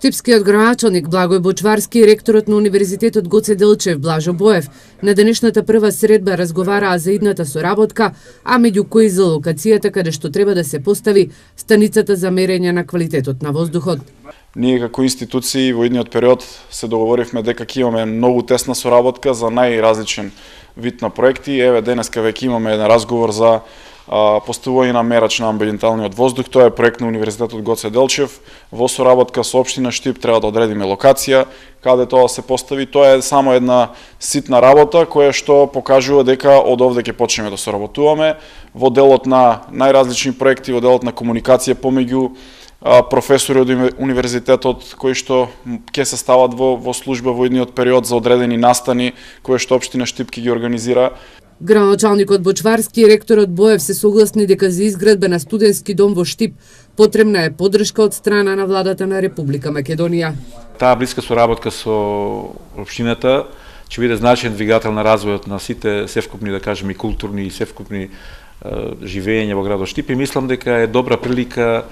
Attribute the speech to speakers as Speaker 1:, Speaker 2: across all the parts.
Speaker 1: Штипскиот градоначалник Благој Бочварски и ректорот на Универзитетот Гоце Делчев Блажо Боев на денешната прва средба разговараа за идната соработка, а меѓу кои за локацијата каде што треба да се постави станицата за мерење на квалитетот на воздухот.
Speaker 2: Ние како институции во идниот период се договоривме дека ќе имаме многу тесна соработка за најразличен вид на проекти. Еве денеска веќе имаме еден разговор за поставување на мерач на амбиенталниот воздух. Тоа е проект на Универзитетот Гоце Делчев. Во соработка со општина Штип треба да одредиме локација каде тоа се постави. Тоа е само една ситна работа која што покажува дека од овде ќе почнеме да соработуваме во делот на најразлични проекти, во делот на комуникација помеѓу професори од универзитетот кои што ќе се стават во служба во идниот период за одредени настани кои што општина Штип ќе ги организира.
Speaker 1: Градоначалникот Бочварски и ректорот Боев се согласни дека за изградба на студентски дом во Штип потребна е поддршка од страна на владата на Република Македонија.
Speaker 3: Таа блиска соработка со општината ќе биде значаен двигател на развојот на сите севкупни, да кажеме, и културни и севкупни живење во градот Штип и мислам дека е добра прилика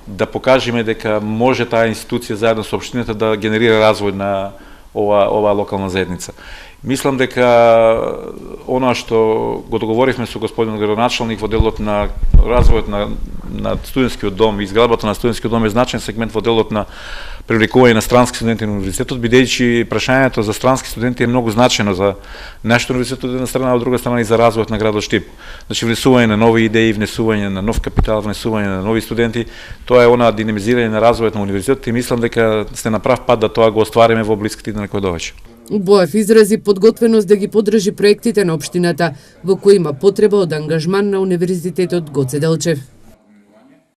Speaker 3: да покажеме дека може таа институција заедно со општината да генерира развој на ова локална заедница. Мислам дека она што го договоривме со господин градоначалник во делот на развојот на студентскиот дом и изградбата на студентскиот дом е значаен сегмент во делот на привлекување на странски студенти на универзитетот, бидејќи прашањето за странски студенти е многу значено за нашиот универзитет од една страна, а од друга страна и за развојот на градот Штип. Значи внесување на нови идеи, внесување на нов капитал, внесување на нови студенти, тоа е она динамизирање на развојот на универзитетот и мислам дека сте на прав пат да тоа го оствариме во блиските иднина кои доаѓа.
Speaker 1: Боев изрази подготвеност да ги поддржи проектите на општината во кои има потреба од ангажман на Универзитетот Гоце Делчев.